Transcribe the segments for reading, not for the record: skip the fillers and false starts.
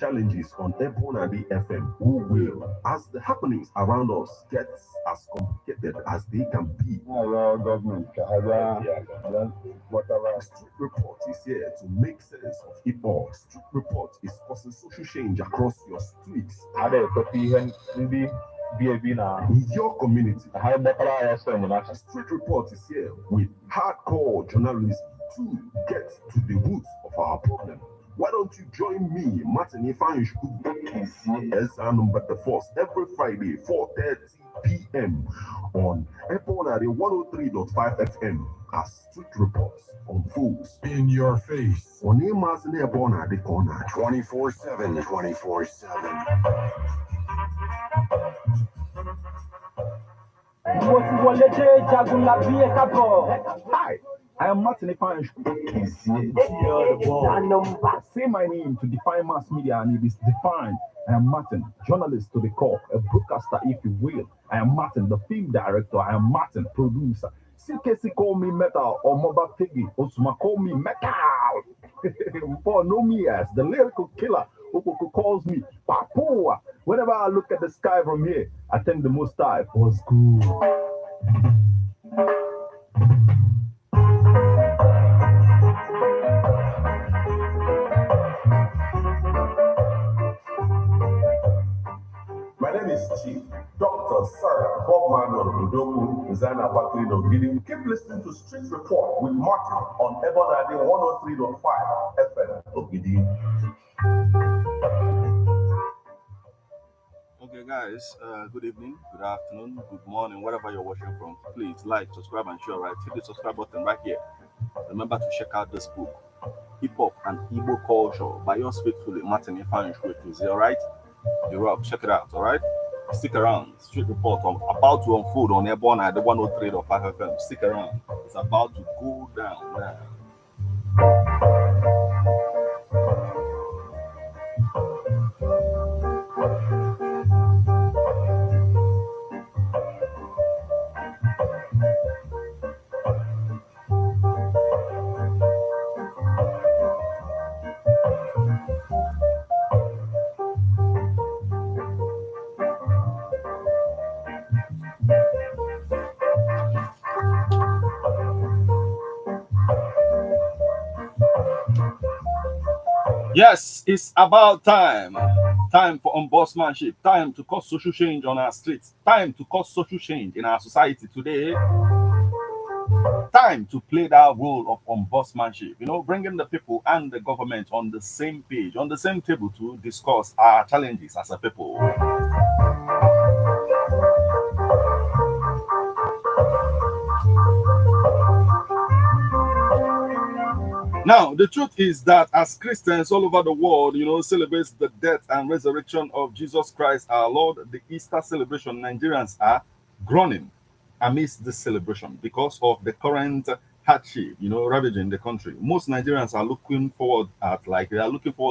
challenges on Ebonadi FM. Who will, as the happenings around us get as complicated as they can be. Government, whatever. Street Report is here to make sense of it all. Street Report is causing social change across your streets. In your community. Street Report is here with hardcore journalism to get to the roots of our problem. Why don't you join me, Martin Ifanshku, as our number the first every Friday, 4:30 p.m. on Epona 103.5 FM as Street Reports unfolds in your face. On Emas in Epona the corner 24/7, 24/7. Hi, I am Martin Ifanshku. Say my name to define mass media and it is defined. I am Martin, journalist to the core, a broadcaster if you will. I am Martin, the film director. I am Martin, producer. CKC call me metal or mobile piggy. Osuma call me metal. For know me as the lyrical killer. Who calls me Papua. Whenever I look at the sky from here, I think the most high was good. My name is Chief Dr. Sir Bob Manuel Udoku, designer factory of video. Keep listening to Street Report with Martin on Ebonade 103.5 FM Ogidi. Okay, guys, good evening, good afternoon, good morning, wherever you're watching from. Please like, subscribe, and share. Right, hit the subscribe button right here. Remember to check out this book, Hip Hop and Igbo Culture, by yours faithfully, Martin Ifanshku. All right, you're up. Check it out. All right, stick around. Street Report about to unfold on Airborne at the 103.5 FM. Stick around. It's about to go down now. Yes, it's about time. Time for ombudsmanship. Time to cause social change on our streets. Time to cause social change in our society today. Time to play that role of ombudsmanship. You know, bringing the people and the government on the same page, on the same table to discuss our challenges as a people. Now, the truth is that as Christians all over the world, you know, celebrates the death and resurrection of Jesus Christ, our Lord, the Easter celebration, Nigerians are groaning amidst this celebration because of the current hardship, you know, ravaging the country. Most Nigerians are looking forward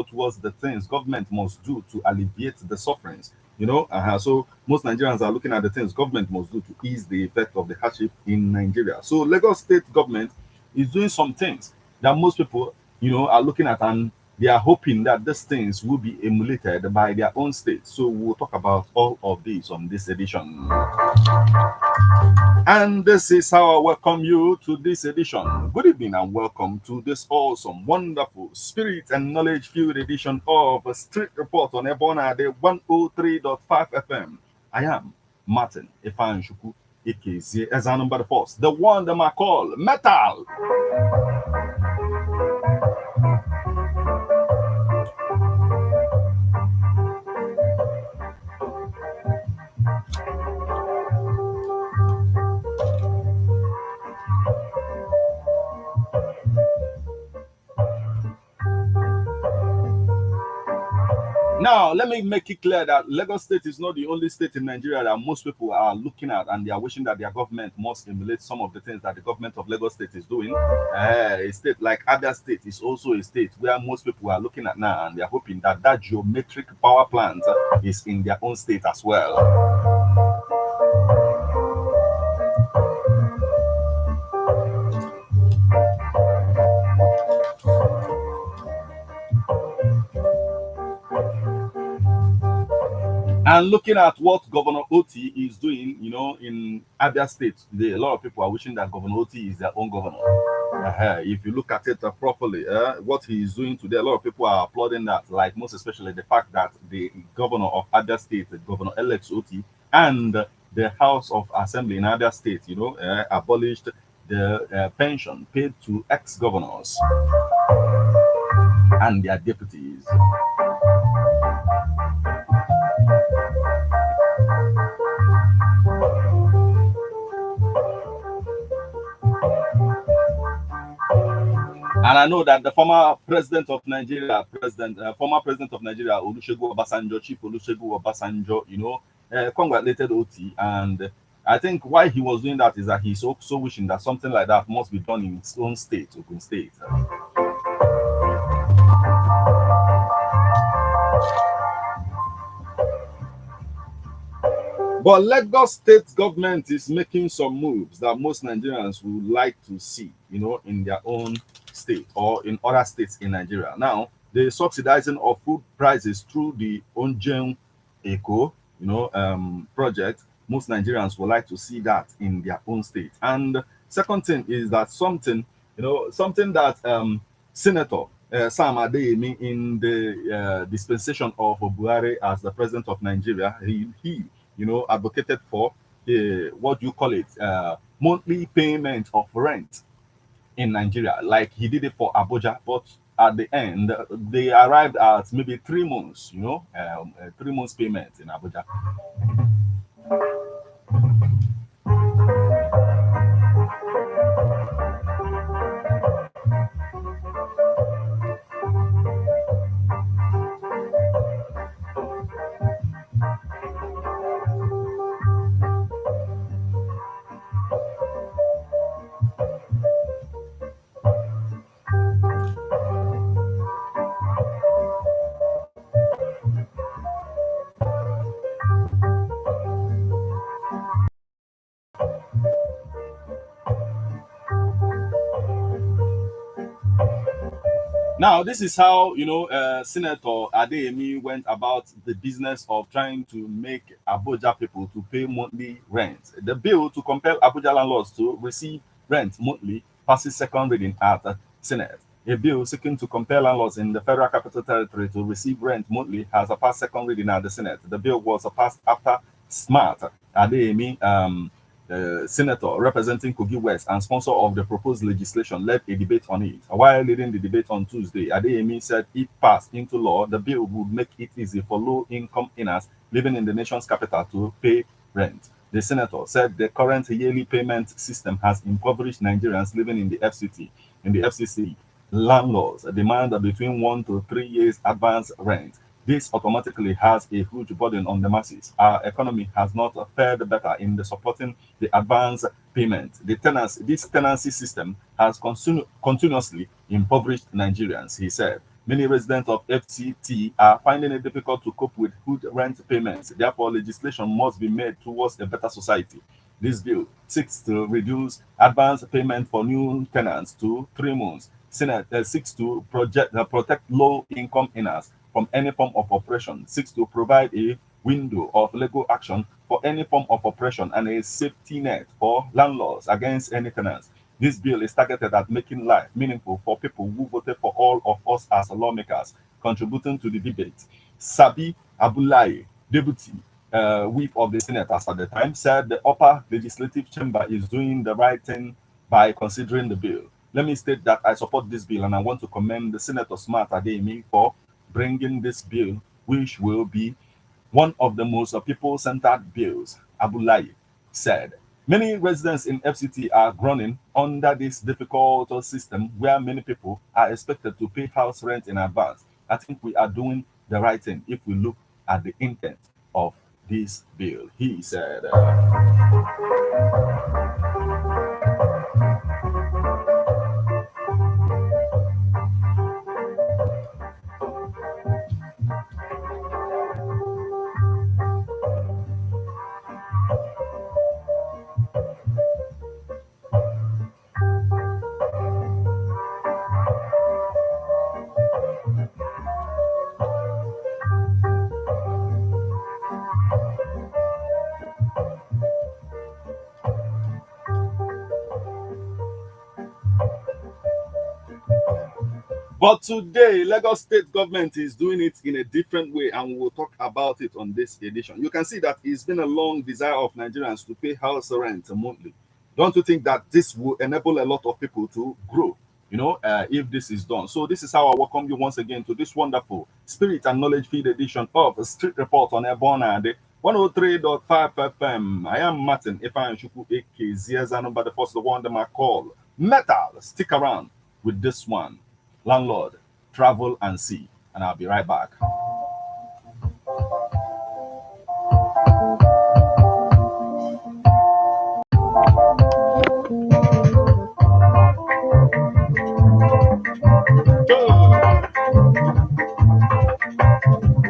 towards the things government must do to alleviate the sufferings. You know, so most Nigerians are looking at the things government must do to ease the effect of the hardship in Nigeria. So Lagos State government is doing some things that most people, you know, are looking at, and they are hoping that these things will be emulated by their own state. So we'll talk about all of these on this edition. And this is how I welcome you to this edition. Good evening and welcome to this awesome, wonderful, spirit and knowledge-filled edition of Street Report on Ebona, the 103.5 FM. I am Martin Ifanshku, aka as our number the first, the one that I call Metal. Now, let me make it clear that Lagos State is not the only state in Nigeria that most people are looking at and they are wishing that their government must emulate some of the things that the government of Lagos State is doing. A state like Abia State is also a state where most people are looking at now and they are hoping that that geometric power plant is in their own state as well. And looking at what Governor Oti is doing, in Abia State today, a lot of people are wishing that Governor Oti is their own governor. If you look at it properly, what he is doing today, a lot of people are applauding that, like most especially the fact that the governor of Abia State, Governor Alex Oti, and the House of Assembly in Abia State, abolished the pension paid to ex-governors and their deputies. And I know that the former president of Nigeria, Olusegun Obasanjo, Chief Olusegun Obasanjo, congratulated Oti. And I think why he was doing that is that he's also wishing that something like that must be done in his own state, Ogun State. But Lagos state government is making some moves that most Nigerians would like to see, in their own state or in other states in Nigeria. Now, the subsidizing of food prices through the Onjen Eco, project, most Nigerians would like to see that in their own state. And second thing is that something that Senator Sam Adeyemi in the dispensation of Buhari as the president of Nigeria, he advocated for what do you call it, monthly payment of rent in Nigeria, like he did it for Abuja, but at the end they arrived at maybe 3 months, 3 months payment in Abuja. Now, this is how, Senator Adeyemi went about the business of trying to make Abuja people to pay monthly rent. The bill to compel Abuja landlords to receive rent monthly passes second reading at the Senate. A bill seeking to compel landlords in the Federal Capital Territory to receive rent monthly has passed second reading at the Senate. The bill was passed after Smart Adeyemi, senator representing Kogi West and sponsor of the proposed legislation, led a debate on it. While leading the debate on Tuesday, Adeyemi said if passed into law, the bill would make it easy for low-income earners living in the nation's capital to pay rent. The senator said the current yearly payment system has impoverished Nigerians living in the FCC. Landlords demand between 1 to 3 years advance rent. This automatically has a huge burden on the masses. Our economy has not fared better in the supporting the advance payment. This tenancy system has continuously impoverished Nigerians, he said. Many residents of FCT are finding it difficult to cope with huge rent payments. Therefore, legislation must be made towards a better society. This bill seeks to reduce advance payment for new tenants to 3 months. Senate seeks to protect low-income earners from any form of oppression, seeks to provide a window of legal action for any form of oppression and a safety net for landlords against any tenants. This bill is targeted at making life meaningful for people who voted for all of us as lawmakers. Contributing to the debate, Sabi Abdullahi, deputy whip of the Senate as at the time, said the upper legislative chamber is doing the right thing by considering the bill. Let me state that I support this bill and I want to commend the Senator Smart Adeyemi for bringing this bill, which will be one of the most people-centered bills, Abdullahi said. Many residents in FCT are groaning under this difficult system where many people are expected to pay house rent in advance. I think we are doing the right thing if we look at the intent of this bill, he said. But today, Lagos State government is doing it in a different way, and we'll talk about it on this edition. You can see that it's been a long desire of Nigerians to pay house rent monthly. Don't you think that this will enable a lot of people to grow? If this is done. So this is how I welcome you once again to this wonderful Spirit and Knowledge Feed edition of Street Report on Ebona 103.5 FM. I am Martin Ifan Shuku AK Ziazano, but the first the one that I call Metal. Stick around with this one. Landlord, travel and see. And I'll be right back.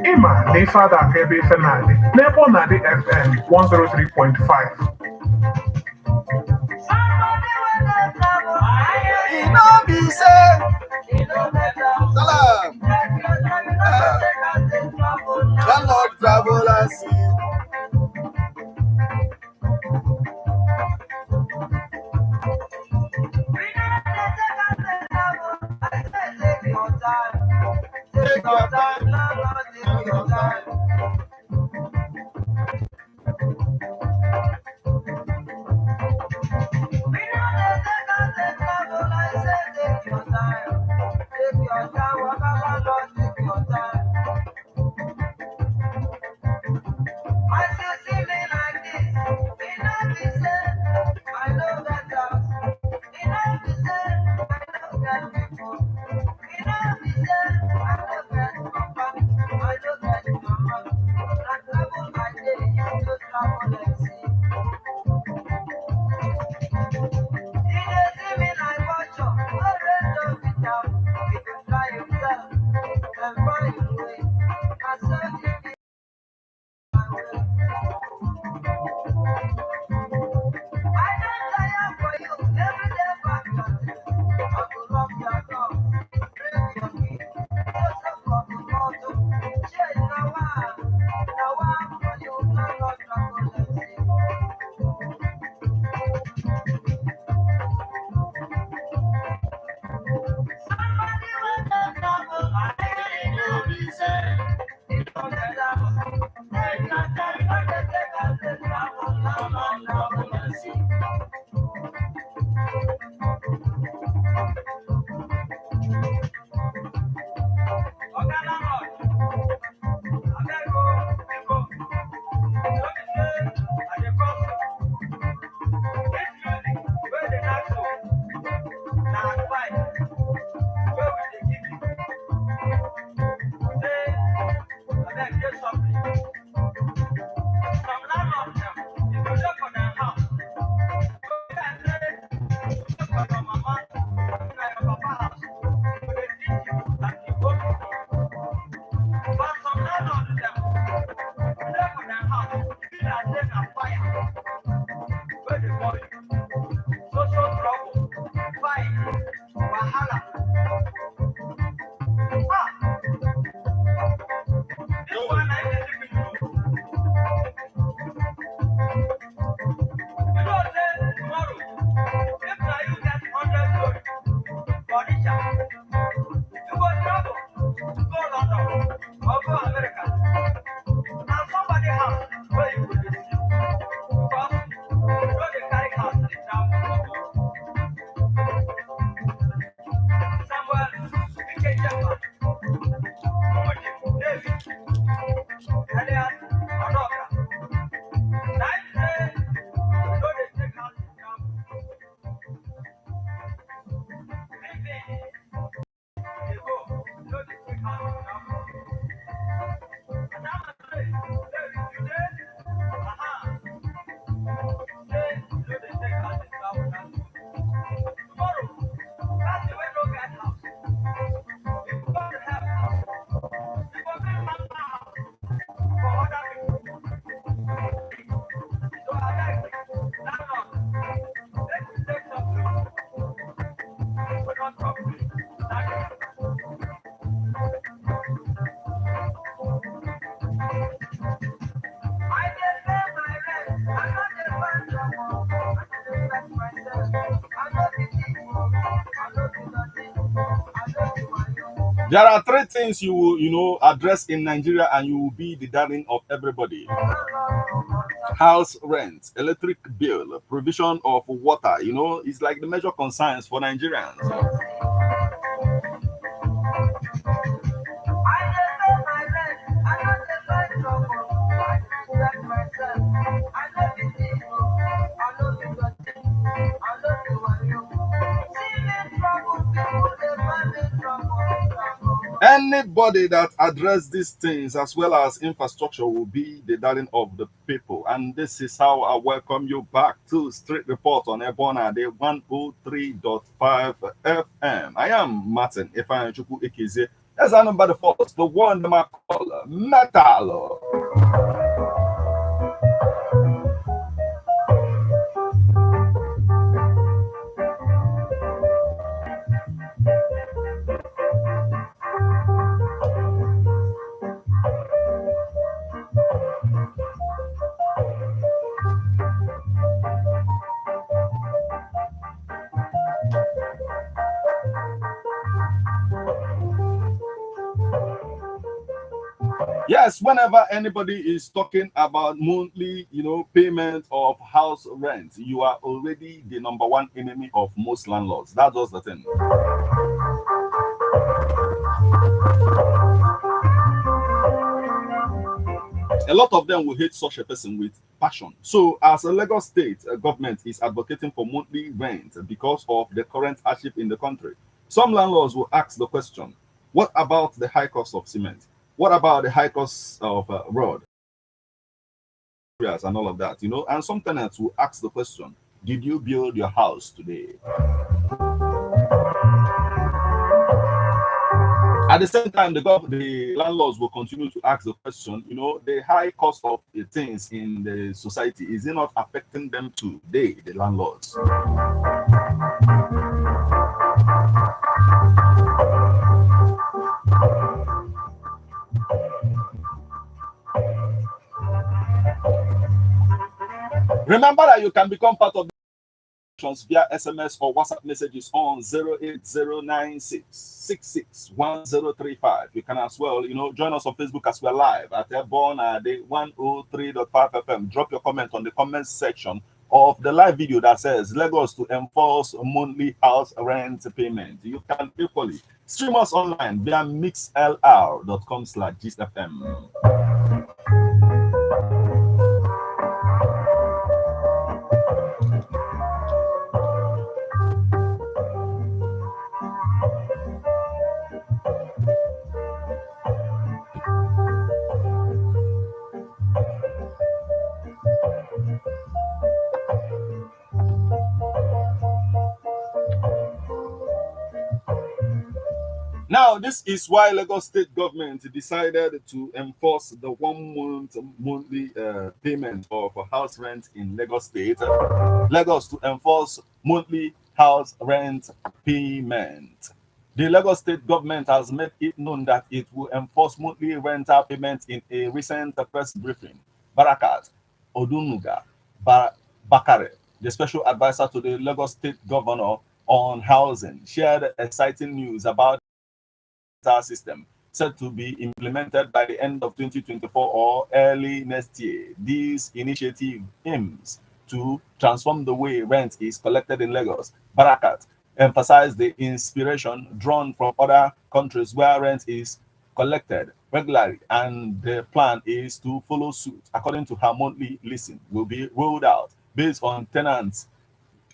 Ima na ife ada aka ebe ife na-adị n'ebe ọ na-adị FM 103.5. Landlord, travel and see. Take your time, Landlord, take your time. There are three things you will, address in Nigeria and you will be the darling of everybody. House rent, electric bill, provision of water, it's like the major concerns for Nigerians. Anybody that address these things as well as infrastructure will be the darling of the people. And this is how I welcome you back to Street Report on Ebona, the 103.5 FM. I am Martin Ifeanyichukwu Ekeze. As I number the first, the one that I call Metal. Yes, whenever anybody is talking about monthly, payment of house rent, you are already the number one enemy of most landlords. That's just the thing. A lot of them will hate such a person with passion. So, as a Lagos state government is advocating for monthly rent because of the current hardship in the country, some landlords will ask the question, what about the high cost of cement? What about the high cost of road and all of that? And some tenants will ask the question, did you build your house today? At the same time, the landlords will continue to ask the question, the high cost of the things in the society, is it not affecting them today, the landlords? Remember that you can become part of the via SMS or WhatsApp messages on 08096661035. You can as well, join us on Facebook as well live at Airborne the 103.5 FM. Drop your comment on the comment section of the live video that says Lagos to enforce monthly house rent payment. You can equally stream us online via mixlr.com/GistFM. Now, this is why Lagos state government decided to enforce the 1 month monthly payment of house rent in Lagos state. Lagos to enforce monthly house rent payment. The Lagos state government has made it known that it will enforce monthly rental payment in a recent press briefing. Barakat Odunuga Bakare, the special advisor to the Lagos state governor on housing, shared exciting news about system set to be implemented by the end of 2024 or early next year. This initiative aims to transform the way rent is collected in Lagos. Barakat emphasized the inspiration drawn from other countries where rent is collected regularly, and the plan is to follow suit. According to her, monthly leasing will be rolled out based on tenants'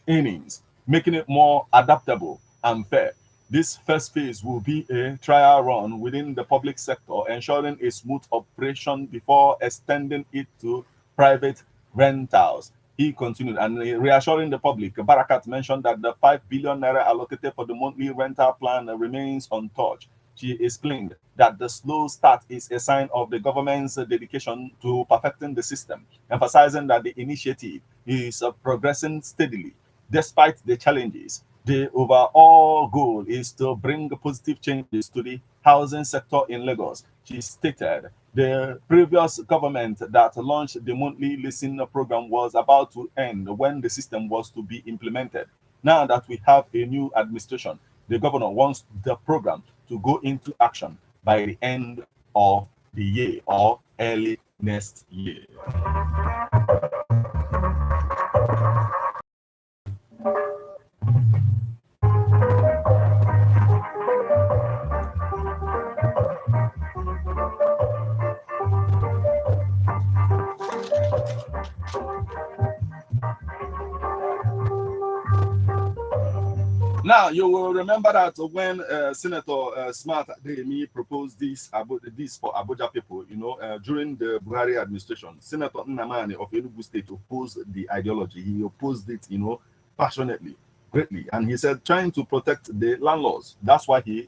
earnings, making it more adaptable and fair. This first phase will be a trial run within the public sector, ensuring a smooth operation before extending it to private rentals. He continued, and reassuring the public, Barakat mentioned that the 5 billion naira allocated for the monthly rental plan remains untouched. She explained that the slow start is a sign of the government's dedication to perfecting the system, emphasizing that the initiative is progressing steadily despite the challenges. The overall goal is to bring positive changes to the housing sector in Lagos. She stated the previous government that launched the monthly leasing program was about to end when the system was to be implemented. Now that we have a new administration, the governor wants the program to go into action by the end of the year or early next year. Now you will remember that when Senator Smart Adeyemi proposed this for Abuja people, during the Buhari administration, Senator Nnamani of Enugu State opposed the ideology. He opposed it, passionately, greatly, and he said trying to protect the landlords. That's why he,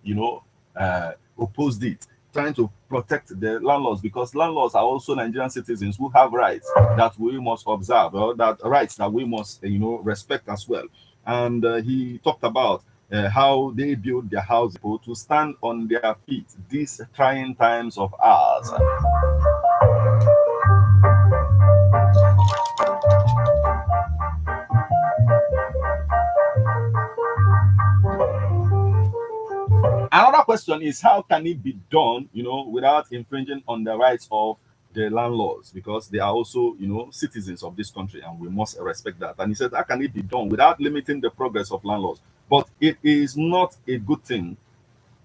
opposed it, trying to protect the landlords, because landlords are also Nigerian citizens who have rights that we must observe, or that rights that we must, respect as well. And he talked about how they build their houses to stand on their feet these trying times of ours. Another question is, how can it be done, without infringing on the rights of the landlords, because they are also, citizens of this country, and we must respect that. And he said, how can it be done without limiting the progress of landlords? But it is not a good thing.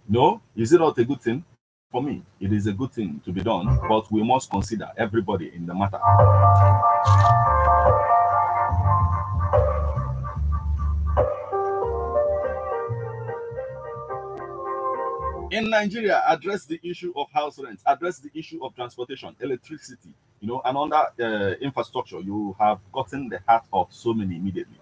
No, is it not a good thing? For me, it is a good thing to be done, but we must consider everybody in the matter. In Nigeria, address the issue of house rent, address the issue of transportation, electricity, and under infrastructure. You have gotten the heart of so many immediately.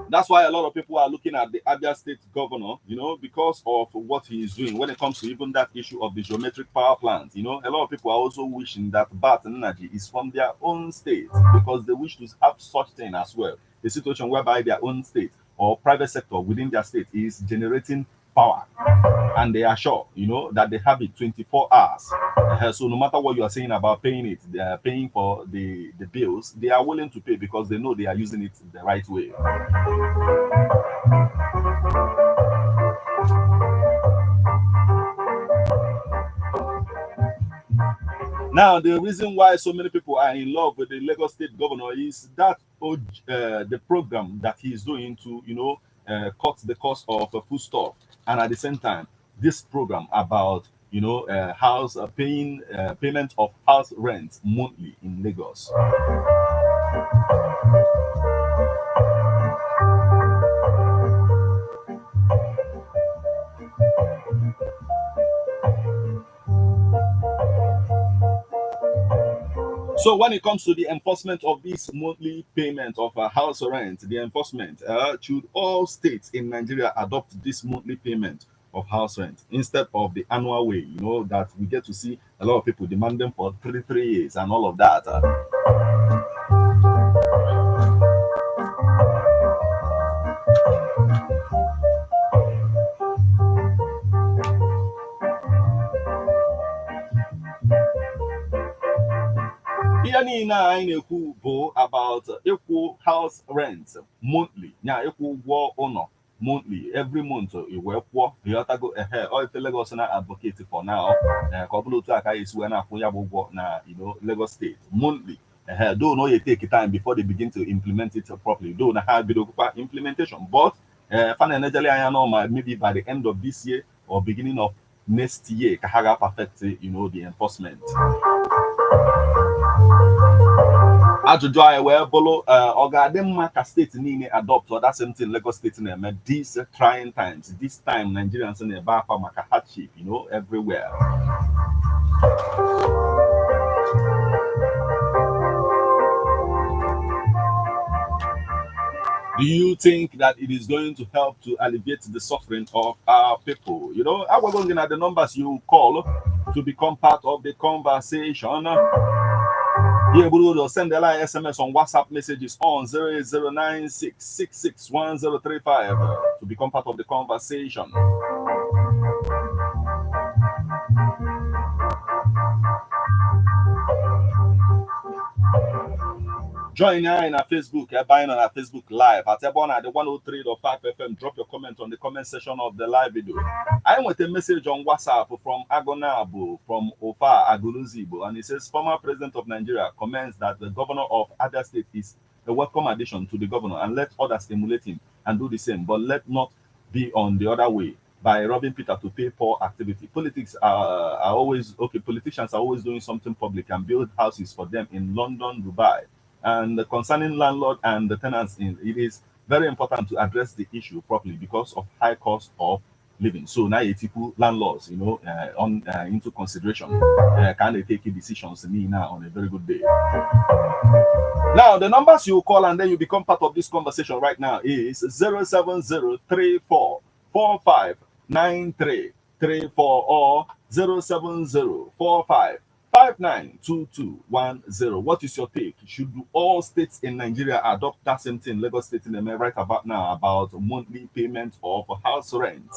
That's why a lot of people are looking at the Abia State governor, because of what he is doing when it comes to even that issue of the geometric power plant. A lot of people are also wishing that Bat Energy is from their own state, because they wish to have such thing as well. A situation whereby their own state or private sector within their state is generating power, and they are sure, that they have it 24 hours. So no matter what you are saying about paying it, they are paying for the bills, they are willing to pay because they know they are using it the right way. Now, the reason why so many people are in love with the Lagos State governor is that the program that he is doing to, cut the cost of foodstuff, and at the same time, this program about house payment of house rent monthly in Lagos. So when it comes to the enforcement of this monthly payment of house rent, the enforcement should all states in Nigeria adopt this monthly payment of house rent instead of the annual way, that we get to see a lot of people demanding for 3 years and all of that. Ihe niile anyị na-ekwu bụ about ịkwụ house rent monthly, ya ịkwụ ụgwọ ụlọ monthly, every month iwe kwụọ ịghọtago oife Lagos na advocate for now ka ọ bụrụ otu aka esi wee na-akwụ ya bụ ụgwọ na Lagos State monthly. Though no, it take time before they begin to implement it properly. Though na ha bido implementation, but maybe by the end of this year or beginning of next year, ka ha ga-perfect the enforcement. Ajụjụ anyị wee bụrụ ọ ga-adị mma ka steeti niile adopt or that same thing Lagos State na-eme these trying times, this time Nigerians na-ebe akwa maka hardship everywhere. Do you think that it is going to help to alleviate the suffering of our people? I'm going at the numbers you call to become part of the conversation. You're able to send a line SMS on WhatsApp messages on 08096661035 to become part of the conversation. Join here in our Facebook, buying on our Facebook Live at Ebona, the 103.5 FM. Drop your comment on the comment section of the live video. I want a message on WhatsApp from Agonabu, from Ofa Aguluzibo, and he says, former president of Nigeria comments that the governor of Abia State is a welcome addition to the governor, and let others emulate him and do the same, but let not be on the other way by robbing Peter to pay poor activity. Politics are always, okay, politicians are always doing something public and build houses for them in London, Dubai. And concerning landlord and the tenants, it is very important to address the issue properly because of high cost of living. So now people landlords, into consideration. Can they take decisions now on a very good day? Now the numbers you call and then you become part of this conversation right now is 07034459334 or 07045592210. What is your take? Should all states in Nigeria adopt that same thing Lagos State in America right about now about monthly payment of house rent?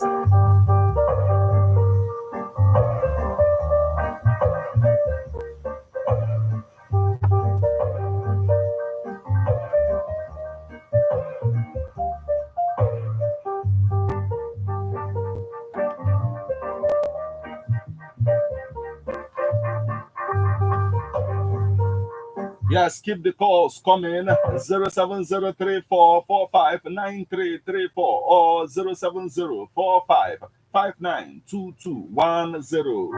Yes, keep the calls coming. 07034459334 or 07045592210.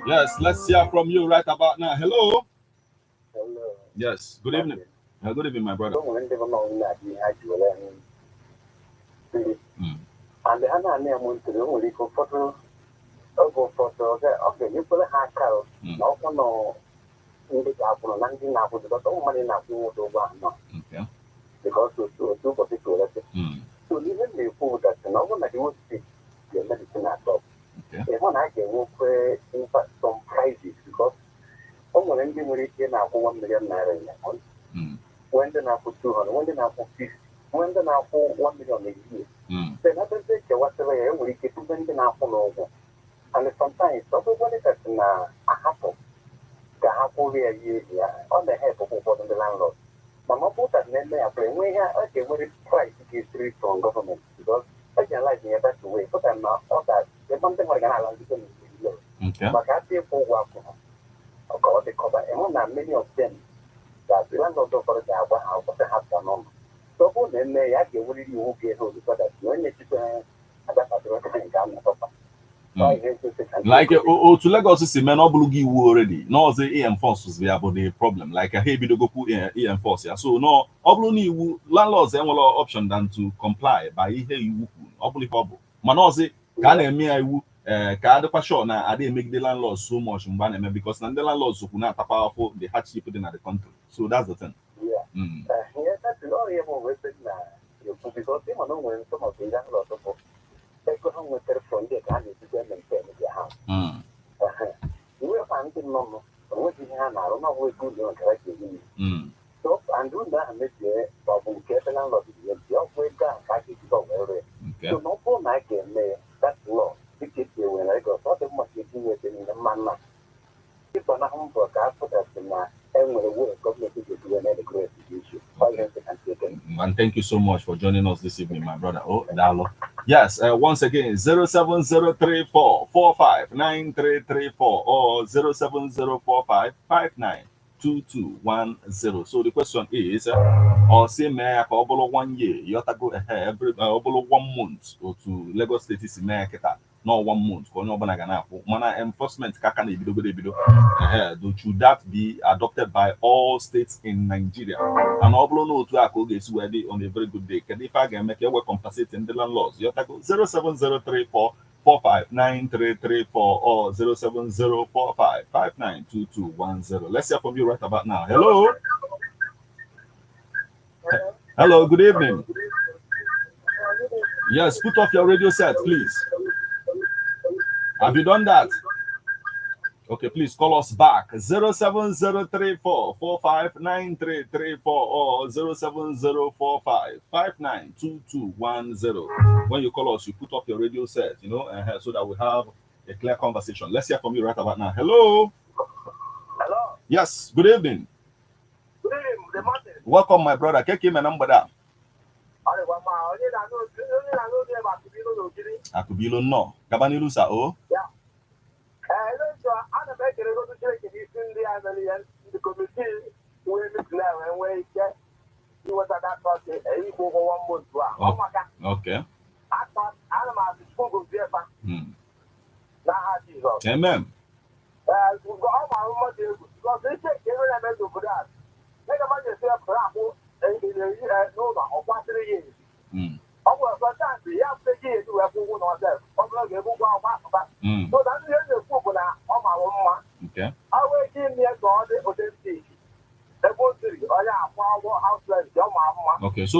Yes, let's hear from you right about now. Hello. Hello. Yes, good evening. Good evening, my brother. And the Hana name went to the only photo of okay, you put a hard cow. No one know in the Apple, 19 apples, but all money nothing would over. Okay. Because two particular. So even the food that no one that you would speak the medicine at all. Okay. When I can work impact some prices because when you will get now for 1 million naira in a month, when then I put 200, when then I put 50, when then I put 1 million a year. Then I don't take whatever we get to then now for over. And sometimes, everybody that's in a hassle, the hassle here on the head of the landlord. Mama put that name there, we have a price is free from government because I can like me a better way, but I'm not all that. There's something like an island you can do. But I feel for work. Of course, they cover many of them that the landlord of the house, but they have one on. So, then they have to really won't get hold of that. When you like to Lagos is man oblugi already. No, the enforces we about the problem. Like a heavy to go put enforce. So no obluni landlords have more option than to comply by you obli bubble. Manoze can me I can sure now I didn't make the landlords so much because the landlords who not powerful the hardship in the country. So that's the thing. Yeah. Yes, that's not able with it now. Because they don't know when some of the landlords they go home with their phone, they can't use them and pay their house. You will find them normal. What you have, I don't know what good you're correctly. So, and doing that, and this year, but we get a landlord, you're way down, I can go over it. So, no phone I can make that law. Because when I go, what much you do with in the man. If I'm not home for a car, put that in my and when the work government is doing another great issue. And thank you so much for joining us this evening, my brother. Oh, Dalo. Yes, once again, 07034459334 or 07045592210. So the question is, or say me a 1 year, you have to go ahead every 1 month or to Lagos State is America. No 1 month. Mana enforcement should that be adopted by all states in Nigeria? And all no to on a very good day. Can if I can make your compensate in the landlords? You have to go 07034459334 or 07045592210. Let's hear from you right about now. Hello. Hello, good evening. Yes, put off your radio set, please. Have you done that? Okay, please call us back 07034 or 07045 When you call us, you put up your radio set, so that we have a clear conversation. Let's hear from you right about now. Hello. Hello. Yes. Good evening. Good evening, the Martin. Welcome, my brother. Can you my number down? Akubilo no. Gabanilu sa o. Yeah. Ana make go to check the the committee where meet now and where he was at that part he go 1 month. Okay. I thought I'm school go there. Amen. Because they say every element of that. Make a man yourself bravo and no or 3 years. So that's the end of the book on my own. Okay. I will give me a God or the stage. Okay, so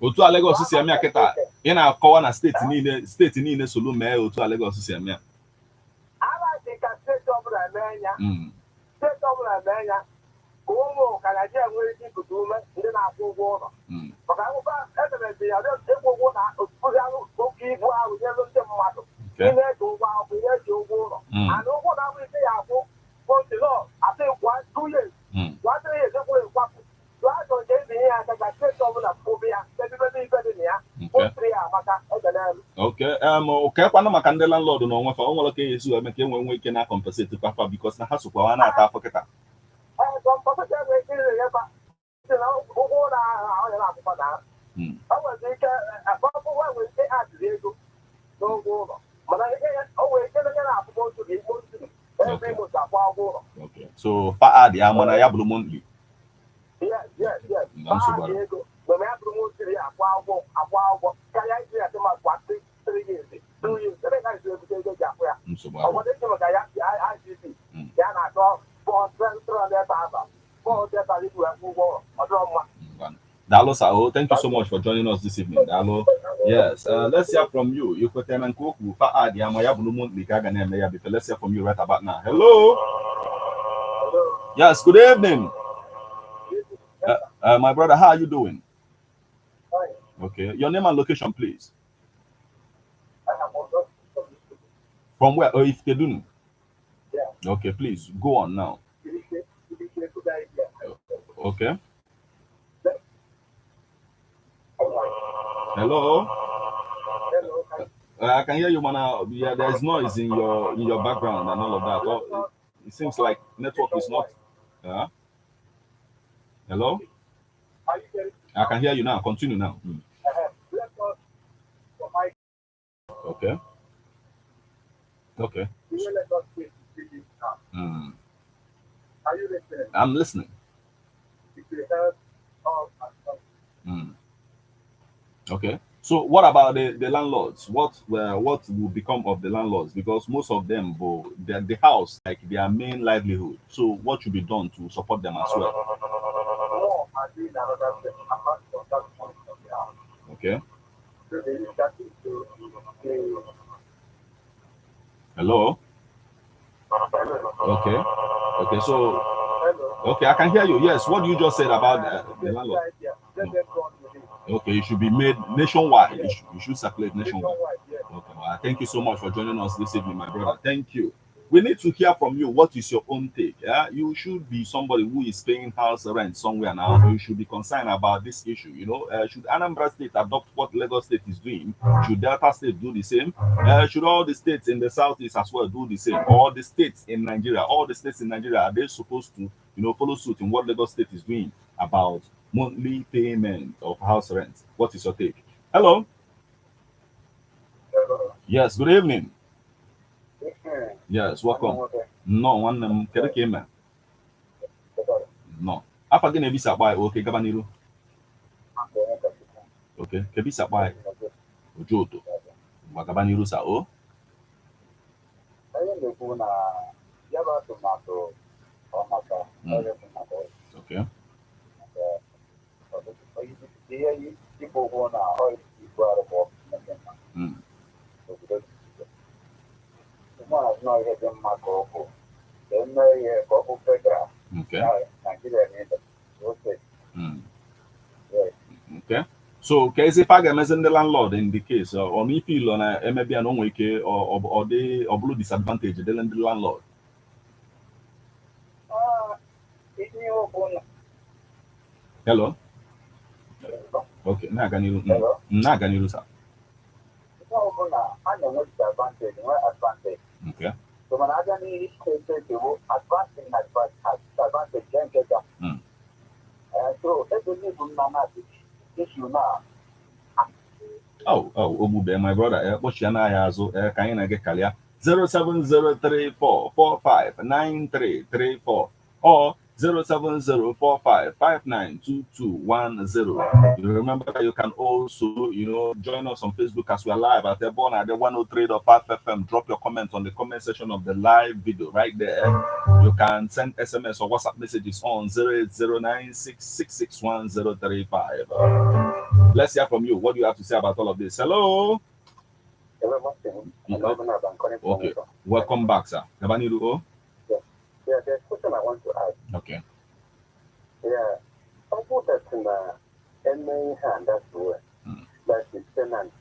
otu a Lagos si eme akita ị na-akọwa na steeti niile solu mee otu a Lagos si eme. Steeti ọbụla mee ya ka ụmụ ọkaraji enwere ike ikute ume ndị na-akwụ ụgwọ ụlọ maka akwụkwọ edemede ya ịkwụ ụgwọ na otuzi oke ibu ahụ nyelu ndị mmadụ ihe eji ụgwọ akwụkwọ ihe eji ụgwọ ụlọ ana ụgwọ na-abụ ike ya akwụ kontinọ asị kwa 2 years kwa 3 years ekwuru ekwapụ ajọ nke ezi ihe aka ka steeti ọbụla pụbe ya edibede ife dị na ya kpụtiri ya maka egenelu. Okay, kwanụ maka ndị landlord na onwe fa o nwere ka esi eme ka enwe ike na compensate papa because na ha sokwa ha na-ata afọ kịta. Ụgwọ na onye na-akwụkwọ na o nwere ike akwụkwọ nwere ike adịrị ego n'ụgwọ ụlọ mana o nwere ike onye na-akwụkwọ otu gị ime otu ebe ịmụta akwa ụgwọ ụlọ. So fa adị ya mana ya bụrụ monthly. Yes. Ego mgbe ya bụrụ nwoke ya akwa ụgwọ karịa iji ya ma kwa 3 years 2 years ebe ka isi ebute ego ji akwụ ya ọbọdụ eji maka ya IGP ya na-achọ 400,000 Dalo Sao, thank you so much for joining us this evening. Dalo, yes, let's hear from you. You could tell me let's hear from you right about now. Hello. Yes, good evening. My brother, how are you doing? Okay, your name and location, please. From where? If they do. Okay, please go on now. Okay. Hello. I can hear you, man. Yeah, there's noise in your background and all of that. Oh, it seems like network is not. Hello. I can hear you now. Continue now. Okay. Okay. Are you listening? I'm listening. Okay. So what about the landlords? What will become of the landlords? Because most of them the house like their main livelihood. So what should be done to support them as well? Okay. Hello. Okay. Okay. So. Okay, I can hear you. Yes. What you just said about the landlord? Okay, it should be made nationwide. It should circulate nationwide. Okay. Well, thank you so much for joining us this evening, my brother. Thank you. We need to hear from you. What is your own take? Yeah, you should be somebody who is paying house rent somewhere now. You should be concerned about this issue. Should Anambra State adopt what Lagos State is doing? Should Delta State do the same? Should all the states in the southeast as well do the same? All the states in Nigeria, are they supposed to, follow suit in what Lagos State is doing about monthly payment of house rent? What is your take? Hello. Yes. Good evening. Yes, welcome. No, one came. No. Apa gị na-ebisa akpa oke gaba n'iru? Okay, kebisa akpa ojoto. Gba gaba n'iru sa o. Okay. Okay. Okay. So, case if I get the landlord in the case, or if you on maybe an own wake or they or blue disadvantage, the landlord. Hello. Okay. Now can you? Now can you, sir? Okay. So when I got any advancing advantage, so issue now. Oh, my brother, what's your name? So, can I get Kalia? 07034459334 or 07045592210. You remember that you can also, join us on Facebook as we are live at the Born at the 103.5 FM. Drop your comments on the comment section of the live video right there. You can send SMS or WhatsApp messages on 08096661035. Let's hear from you. What do you have to say about all of this? Hello. Okay. Welcome back, sir. Yeah, there's a question I want to ask. Okay. Yeah. People that MA hand that's where that is tenant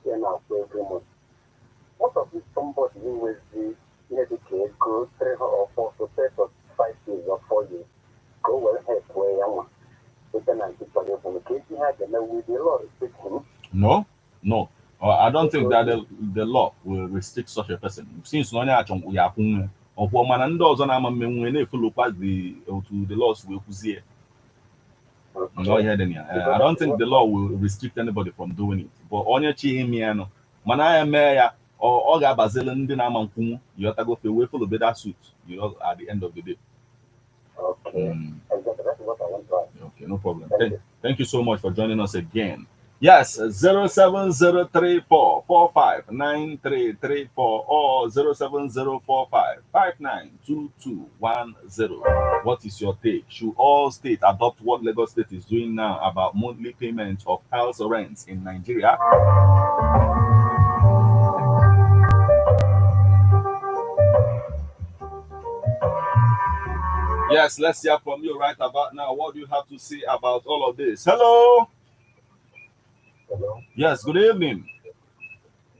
in our program. What of this somebody who will be educated, go 3 or 4 to 5 years or 4 years, go well ahead where you want. The tenant is for the case you had and with the law restricting. No. I don't think that the law will restrict such a person. Since no we are of woman and those on a follow past the laws will see. No, I don't think the law will restrict anybody from doing it. But on your chimiano, Manaya Maya or Oga Bazilan Dinamankum, you have to go away for the better suit, at the end of the day. Okay. That's what I want to ask. Okay, no problem. Thank you so much for joining us again. Yes, 07034459334 or 07045592210. What is your take? Should all states adopt what Lagos State is doing now about monthly payment of house rents in Nigeria? Yes, let's hear from you right about now. What do you have to say about all of this? Hello. Hello. Yes, good evening.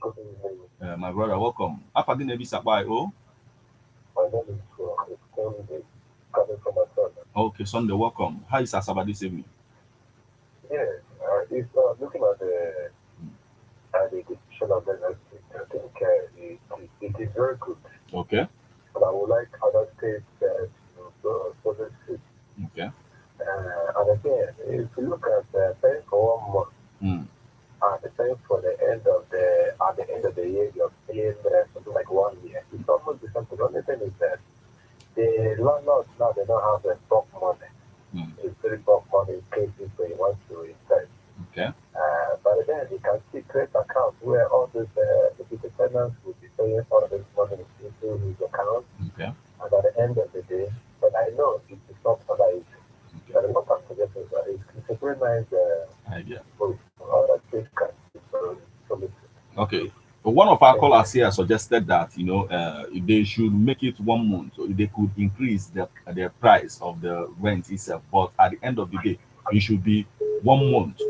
Good evening. My brother, welcome. Afadin Ebi Sabai, My name is Sunday, coming from my son. Okay, Sunday, welcome. How is Asaba this evening? Yeah, it's looking at the decision of the state. I think it is very good. Okay. But I would like other states to follow suit. Okay. And again, if you look at paying for 1 month, and the paying for the end of the year, you're paying something like 1 year. It's almost the same. The only thing is that the landlords now they don't have the stock money. It's very stock money in case if they want to invest. Okay. But then you can see create accounts where all these the tenants will be paying all of this money into his account. Okay. And at the end of the day, but I know it's not for that issue. But I'm not suggesting that it's a very nice idea. Okay. But one of our callers here suggested that they should make it 1 month, so they could increase the price of the rent itself. But at the end of the day, it should be 1 month.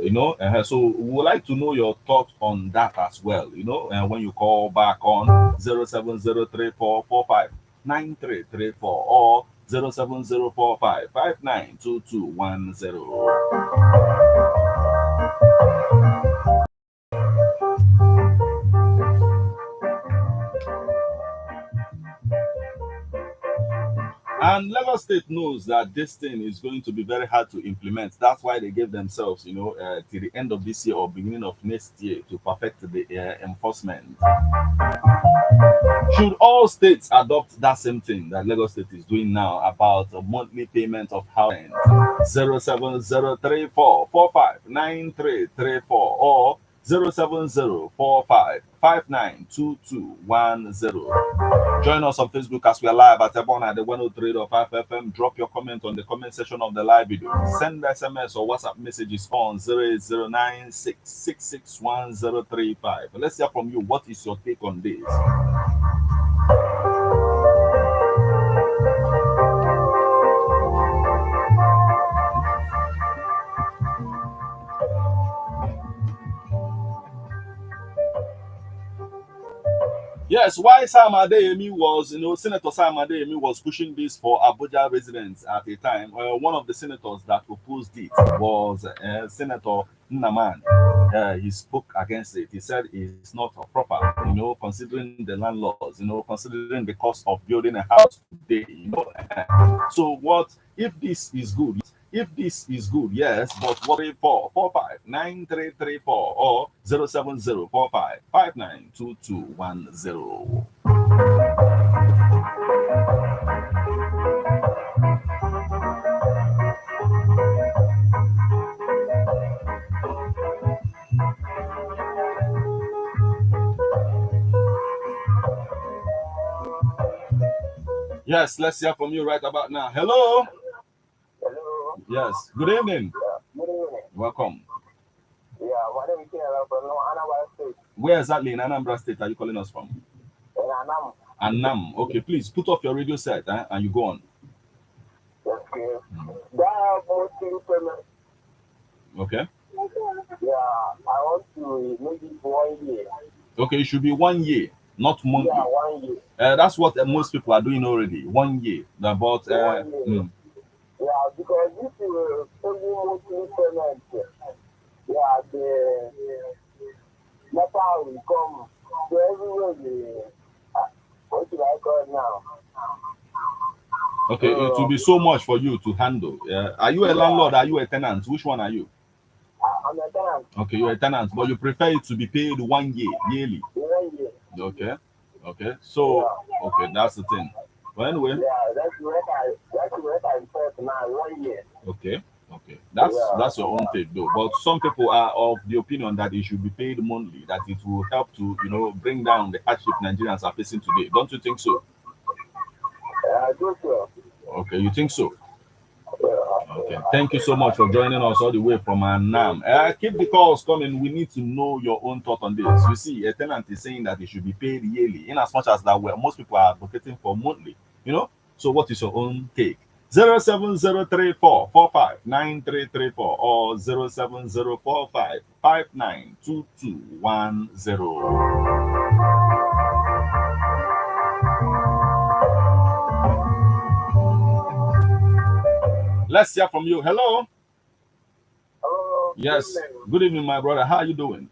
So we would like to know your thoughts on that as well. When you call back on 07034459334 or 07045592210. And Lagos State knows that this thing is going to be very hard to implement. That's why they gave themselves, till the end of this year or beginning of next year to perfect the enforcement. Should all states adopt that same thing that Lagos State is doing now about a monthly payment of house rent? 07034459334 or 07045592210. Join us on Facebook as we are live at Ebon at the 103.5 FM. Drop your comment on the comment section of the live video. Send SMS or WhatsApp messages on 08096661035. Let's hear from you. What is your take on this? Yes, why Sam Adeyemi was, Senator Sam Adeyemi was pushing this for Abuja residents at the time. One of the senators that opposed it was Senator Nnaman. He spoke against it. He said it's not proper, considering the landlords, considering the cost of building a house today. So what if this is good? If this is good, yes, but what if 445-9334 or 07045592210? Yes, let's hear from you right about now. Hello. Hello. Yes. Good evening. Good evening. Welcome. Yeah, my name is Kira from Anambra State. Where exactly in Anambra State are you calling us from? In Anam. Anam. Okay, please put off your radio set and you go on. Okay. That voting payment. Okay. Yeah, I want to make it 1 year. Okay, it should be 1 year, not monthly. Yeah, 1 year. That's what most people are doing already. 1 year. About 1 year. Yeah, because this is only monthly payment. Yeah, the letter will come to everywhere. What should I call it now? Okay, it will be so much for you to handle. Are you a landlord? Are you a tenant? Which one are you? I'm a tenant. Okay, you're a tenant, but you prefer it to be paid 1 year, yearly. 1 year. Okay, okay. So, okay, that's the thing. Well, anyway. Yeah, that's what I said now. 1 year. Okay, okay. That's your own take, though. But some people are of the opinion that it should be paid monthly. That it will help to, bring down the hardship Nigerians are facing today. Don't you think so? I do so. Okay, you think so? Okay, thank you so much for joining us all the way from Annam. Keep the calls coming. We need to know your own thought on this. You see, a tenant is saying that it should be paid yearly, in as much as that most people are advocating for monthly. So what is your own take? 07034459334 or 07045592210. Let's hear from you. Hello. Hello. Yes. Good evening, my brother. How are you doing?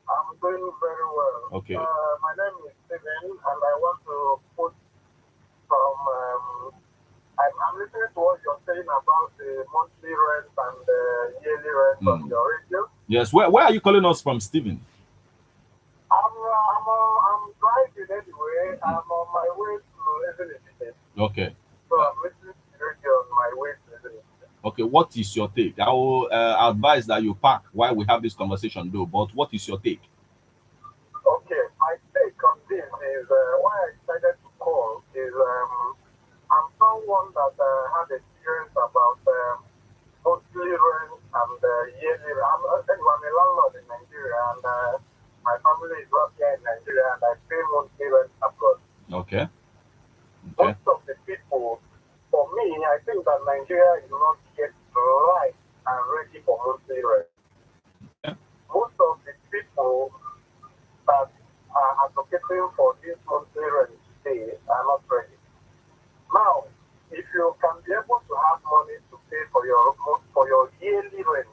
I'm doing very well. Okay. My name is Steven, and I want to put some. I'm listening to what you're saying about the monthly rent and the yearly rent on your radio. Yes. Where are you calling us from, Steven? I'm driving anyway. I'm on my way to Ezinifite. Okay. So I'm listening to the radio on my way to Ezinifite. Okay, what is your take? I will advise that you park while we have this conversation, though. But what is your take? Okay, my take on this is why I decided to call is I'm someone that had experience about monthly rent and yearly rent. I'm a landlord in Nigeria, and my family is not here in Nigeria, and I pay monthly rent abroad. Okay. Most of the people, for me, I think that Nigeria is not yet right and ready for monthly rent. Okay. Most of the people that are advocating for this monthly rent today are not ready. Now, if you can be able to have money to pay for your yearly rent,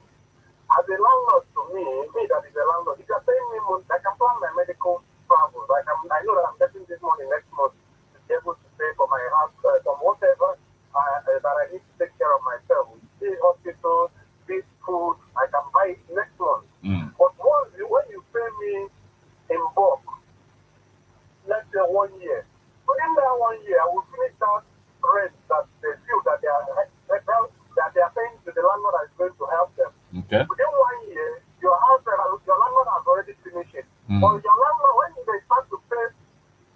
as a landlord to me that is a landlord, if you're paying me money, I can plan my medical travels. I know that I'm getting this money next month to be able to pay for my house, from whatever that I need to take care of myself. Be hospital, be food, I can buy it next month. But when you pay me in bulk, let's say 1 year, within that 1 year, I will finish that rent that they feel that they are paying to the landlord that is going to help them. Okay. Within 1 year, your landlord has already finished it. But your landlord, when they start to pay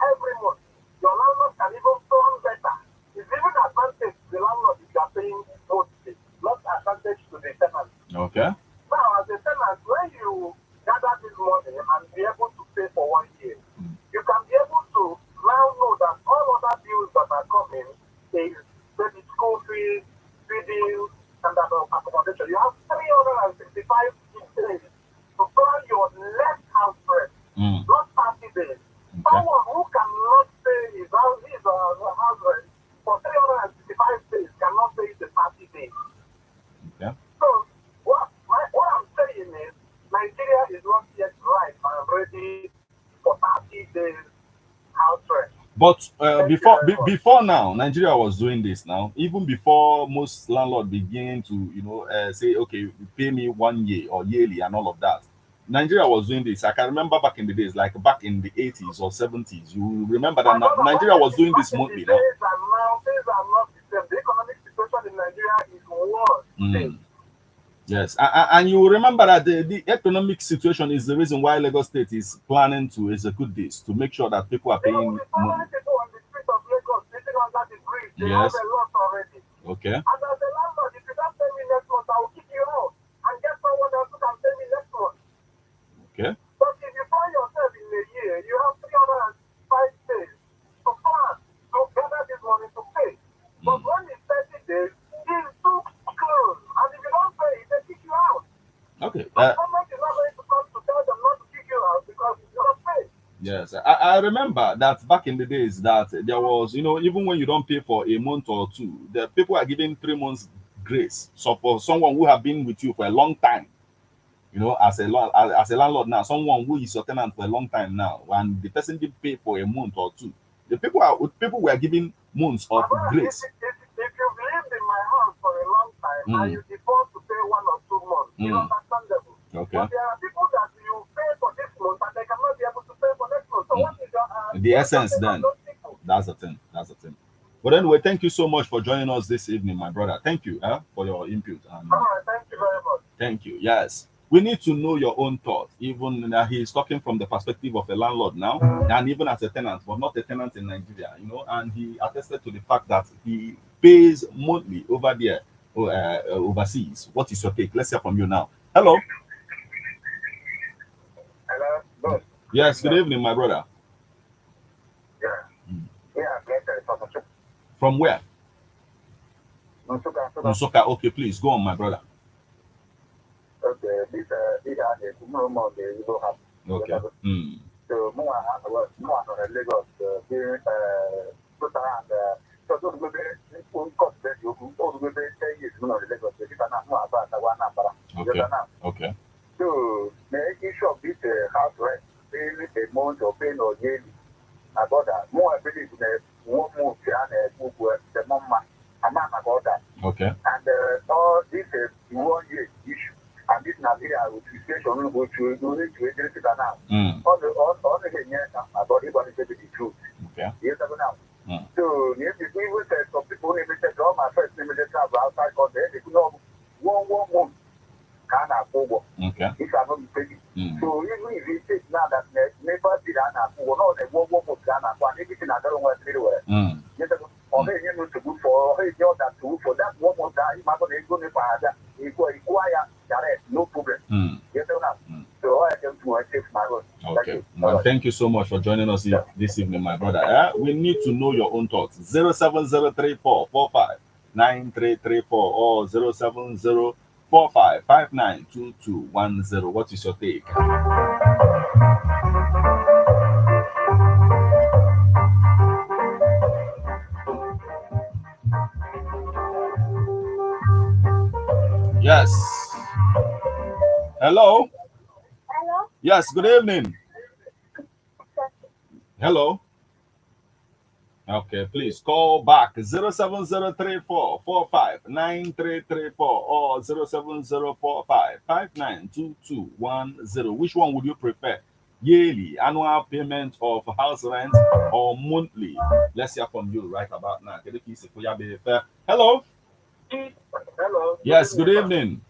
every month, your landlord can even plan better. It's even advantage to the landlord if you are paying monthly, not advantage to the tenant. Okay. Now, as a tenant, when you gather this money and be able to pay for 1 year, you can be able to now know that all other bills that are coming is maybe school fees, feeding, and that of accommodation. You have 365 days to plan your next house rent, not 30 days. Someone Yeah. So what I'm saying is Nigeria is not yet right and ready for 30 days house rent. But before now, Nigeria was doing this now. Even before most landlords begin to, say, okay, pay me 1 year or yearly and all of that. Nigeria was doing this. I can remember back in the days, like back in the 80s or 70s. You remember that Nigeria was doing this monthly now. Things are not the same. The economic situation in Nigeria is worse. Yes, and you remember that the economic situation is the reason why Lagos State is planning to execute this, to make sure that people are paying money. People on the street of Lagos sitting under the bridge, they Yes. have a lot already. Okay. And as a landlord, if you don't pay me next month, I will kick you out and get someone else who can pay me next month. Okay. But if you find yourself in a year, you have 305 days to plan to gather this money to pay. But when it's 30 days, it's too close. And if you don't pay, they kick you out. Okay. The government is not going to come to tell them not to kick you out because you don't pay. Yes, I remember that back in the days that there was, even when you don't pay for a month or two, the people are giving 3 months grace. So for someone who have been with you for a long time, as a landlord now, someone who is your tenant for a long time now, and the person didn't pay for a month or two, the people were giving months of grace. If you've lived in my house for a long time and you default to pay 1 or 2 months, it's understandable. Okay. But there are people that you pay for this month and they cannot be able to pay for next month. So what is the essence then? That's the thing. But anyway, thank you so much for joining us this evening, my brother. Thank you for your input. All right, thank you very much. Thank you. Yes. We need to know your own thoughts. Even he's talking from the perspective of a landlord now, and even as a tenant, but not a tenant in Nigeria, and he attested to the fact that he pays monthly over there, overseas. What is your take? Let's hear from you now. Hello. Hello. Good. Yes, good evening, my brother. From where? Nsoka. Okay, please go on, my brother. Okay, this is no more the Igbo have. Okay. So more on Lagos here put around so those go be cost that you go be 10 years on Lagos if you not know about that one number. Okay. So the issue of this house rent, paying a month or paying or yearly, about that more ability to one month and the mama about that. Okay. And all this 1 year issue. And this Nigeria with situation which we do need to address it now. On the years about everybody said the truth. Okay. Yes, now. So if we will say some people limited all my first limited travel outside country, they could not one month can afford. Okay. If I'm not mistaken. So even if you take now that never did an afford, not a one month can afford everything I don't want to do. Yes, or hey, you know to go for hey, you that to for that 1 month you might go to Canada, you go require direct, no problem. Yes, so I can do my own. Okay. Thank you so much for joining us this evening, my brother. We need to know your own thoughts. 07034 45 9334 or 07045 592210. What is your take? Yes. Hello. Hello? Yes, good evening. Hello. Okay, please call back 07034 45 9334 or 07045 592210. Which one would you prefer? Yearly, annual payment of house rent or monthly? Let's hear from you right about now. Hello. Hello. Yes, good evening.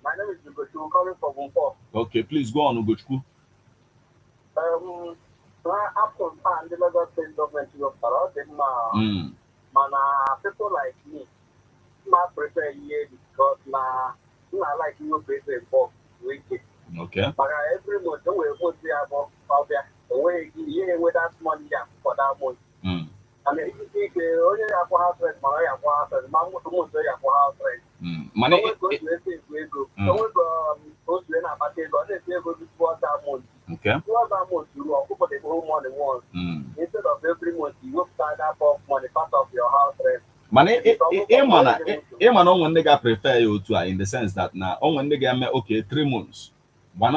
My name is Ugochu, calling from Mumpo. Okay, please go on, Ugochu. After the Lagos State government was around them, people like me, I prefer year because I like you prefer for weekend. Okay. But every month, we would be about away with that money for that month. I mean, if you only have house rent, money have house rent, man, what to say have house rent. Money. Okay. You occupy the whole money once. Instead of every month, you will start up of money part of your house rent. Money, man on one nigga prefer you to in the sense that now on one nigga okay 3 months. 1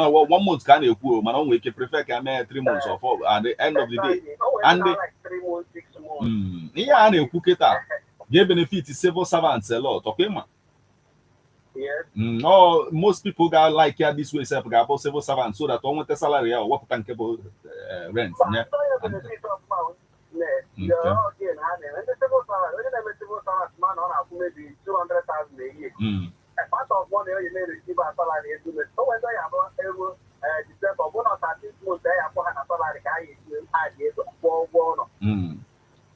month can you cool man on we prefer can 3 months or 4 at the end of the day. And like 3 months, 6 months. Yeah, and you cook it up. They benefit civil servants a lot, okay, man? Yes. No, most people got like here this way, self got civil servants so that on with the salary or what can cable rent. Yeah. Maybe 200,000 a year. A part of money you may receive a salary. So when I have able December, 1 or 13 months, I have a salary. I get 4 1.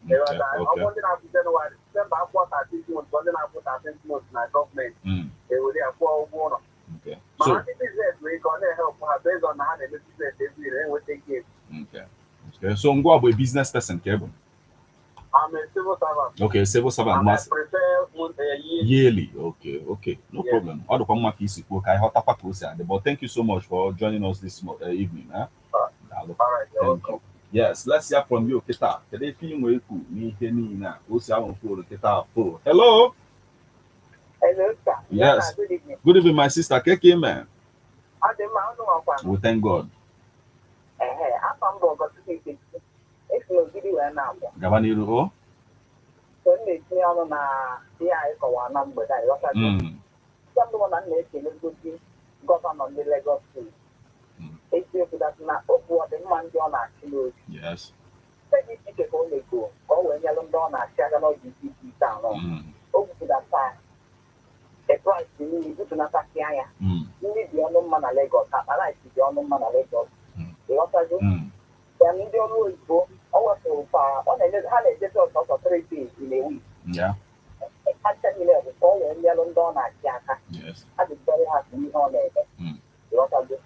Okay. I want to have January, December, after 13 months, but then after 13 months, my government, they will have 4 1. Okay. So, business, we're going to help based on how the business is doing, we take it. Okay. Okay. So, I'm going to be a business person, Kevin. I'm a civil servant. Okay, civil servant. I prefer yearly. Okay, okay. No problem. All the come easy. Okay, but thank you so much for joining us this evening. Huh? All right. Thank you. Yes, let's hear from you, Kita. Today, feeling hello. Hello, sir. Yes. Good evening. Good evening, my sister. Keke, man. We thank God. Gabaniru. Yes. The price you need to not attack here. You need the other man Lagos. I like the other man Lagos. The other do. Then you don't go. Over so far. On the hand, it's just also 3 days in a week. Yeah. I tell you, the phone and yellow dawn at Jaka. Yes. I just very happy to be on there. The other do.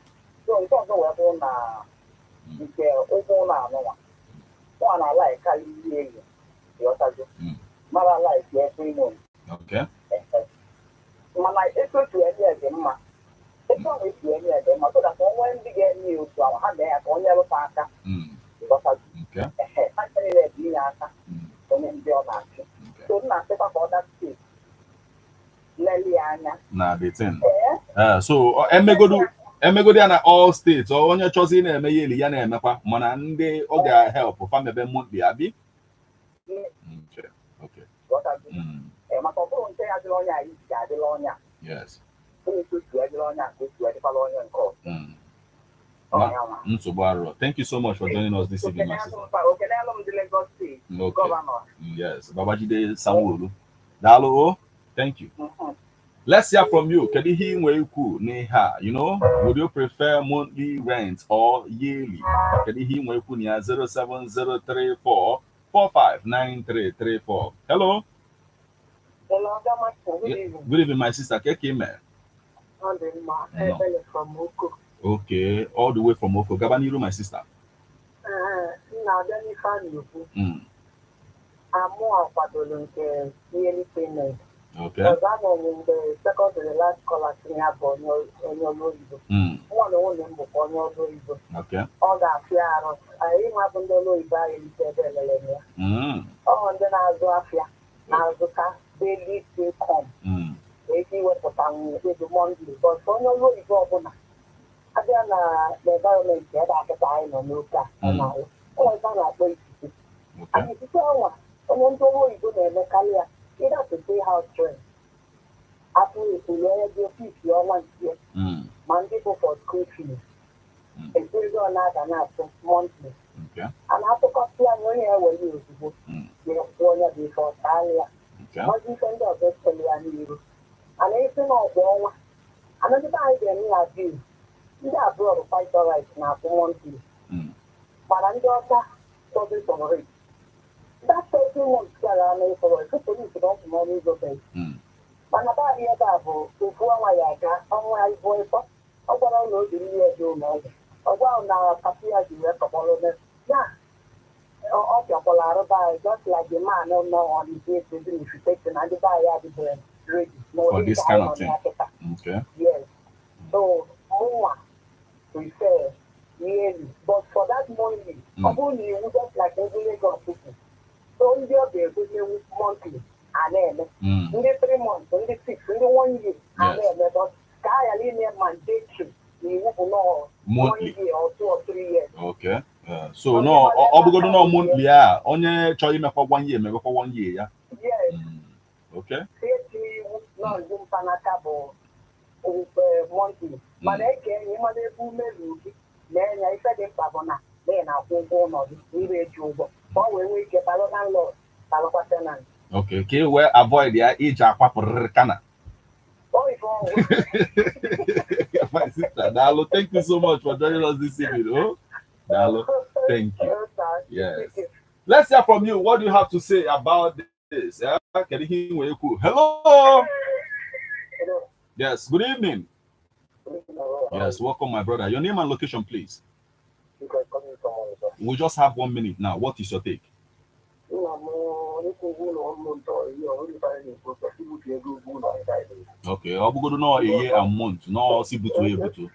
So it's also well done. It's over now. No one I like. I hear you. The other do. Mother like every month. Okay. Mana eso to any of them, ma. It's only to any of them, so that when we get news to our hand, they have only a parka. Okay. Actually, let me answer. So, not for that state. Leliana. Nah, the thing. So, emegodi na all states, or onye choosing a mayeli yana mapa, mana nde oga help for family monthly, abi? Okay. Okay. What I do? My phone say Adelonia. Yes. Thank you so much for joining us this evening, my sister. Okay. Yes. Babajide Sanwo-Olu. Dalo. Thank you. Let's hear from you. You know, would you prefer monthly rent or yearly? 07034 459334. Hello. Hello, good evening, my sister. Keke, from Oko. Okay, all the way from Oko. Gabaniru, my sister. Now, then you find you. I'm more of a yearly payment. Okay. Because I'm in the second to the last caller in your logo. One only on your logo. Okay. All that fear. I even have no logo in the Oh, and then I'll go after. I'll go daily income. Maybe what the monthly. But for no logo, I don't know the environment that I can buy no local. And I don't know. And if you tell one, you go to the career. You have to pay house rent. After you your fees, you want here. Man, people for school fees. It's really not an monthly. Okay. And after cost plan, where you go. You know, 1 year before earlier. Okay. But you can do this for you. And anything of one. Another idea me have you. You have brought a fight all right now for monthly. But I'm just talking for it. That's 13 months for a couple of months money is okay. But about the other, if one boy, I want to know the year you know. Well, now, Papia, you have a follow. Yeah. Of your Polar, just like the man, no, on the day, if you take the 95 ready. For this kind of thing. Okay. Yes. So, more prefer yearly. But for that money, only you just like every Lagos people. So, you'll be able to monthly. And then, in the 3 months, Monthly. 1 year or 2 or 3 years. Okay. So no, obugodo no monthly ah. Onye chọ ime for 1 year, maybe for 1 year, yeah. Yes. Okay. No, you panaka bo monthly. But I can you mother who may lose it. Then I said in Pavona, then I'll go on we will do. But we get a lot of law. Okay, okay, well, avoid the age aqua. My sister, Dalo, thank you so much for joining us this evening. Oh, Dalo, thank you. Yes. Let's hear from you. What do you have to say about this? Can you hear me? Hello. Yes, good evening. Yes, welcome, my brother. Your name and location, please. We just have 1 minute now. What is your take? Okay, I'll go to know a year and month. No, see, but able to.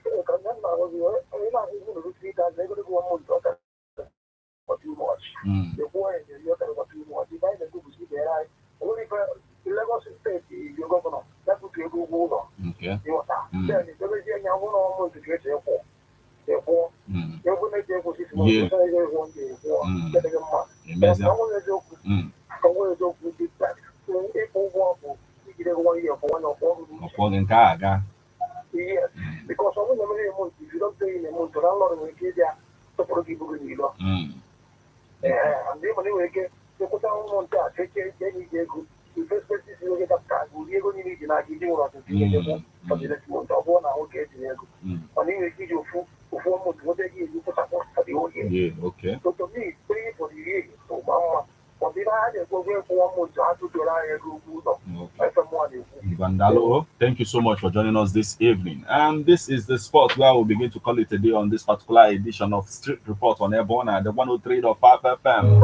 Yes, because if you don't pay in a month, landlord will give you to forgive you. And then when you get the put on take it, then you get good. The first person you get up, you're going to need to give you what you for the next month of 1 hour. Get when you give you food for 4 months, what they give you for support for the whole year. Yeah, okay. So to me, pay for the year. So, Mama, but if I had to go for 1 month, I have to do a Vandalo, thank you so much for joining us this evening. And this is the spot where we'll begin to call it a day on this particular edition of Street Report on Airborne at the 103.5 FM.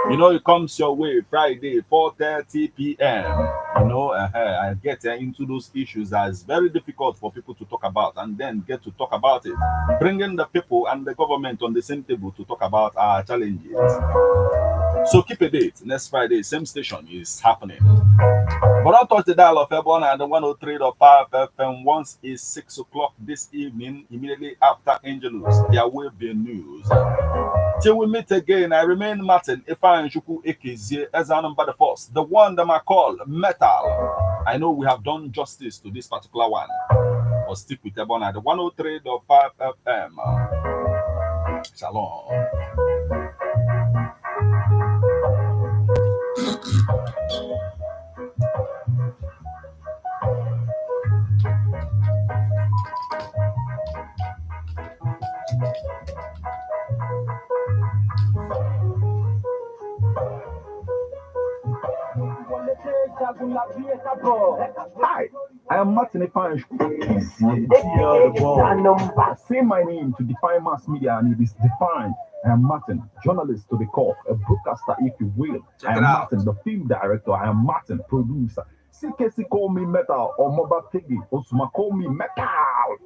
You know, it comes your way Friday, 4:30 p.m. You know, I get into those issues that is very difficult for people to talk about and then get to talk about it. Bringing the people and the government on the same table to talk about our challenges. So keep a date. Next Friday, same station is happening. But don't touch the dial of Airborne at the 103.5 FM. Once is 6 o'clock this evening, immediately after Angelus, there will be news. Till we meet again, I remain Martin Ifan Shuku Ekezie as our number the first, the one that I call Metal. I know we have done justice to this particular one. But stick with Airborne at the 103.5 FM. Shalom. Hi, I am Martin Ifan. Say my name to define mass media, and it is defined. I am Martin, journalist to the core, a broadcaster, if you will. I am Martin, the film director. I am Martin, producer. CKC call me Metal or Mobile Piggy. Osuma call me Metal.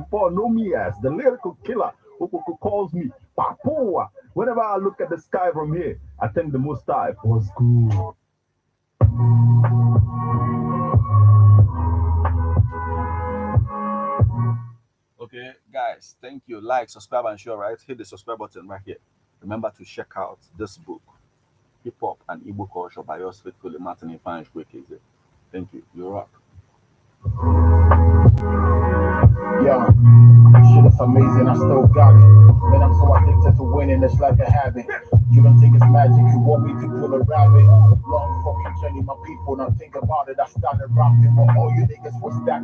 For no me as the lyrical killer who calls me Papoa. Whenever I look at the sky from here, I think the most type was good. Okay, guys, thank you. Like, subscribe, and share, right? Hit the subscribe button right here. Remember to check out this book, Hip Hop and Igbo Culture by yours faithfully, Martin Ifan. Thank you. You're up. Yeah, shit is amazing, I still got it. Man, I'm so addicted to winning, it's like a habit. You don't think it's magic, you want me to pull a rabbit. Long fucking journey, my people, now think about it. I started rapping, but all you niggas was stacking.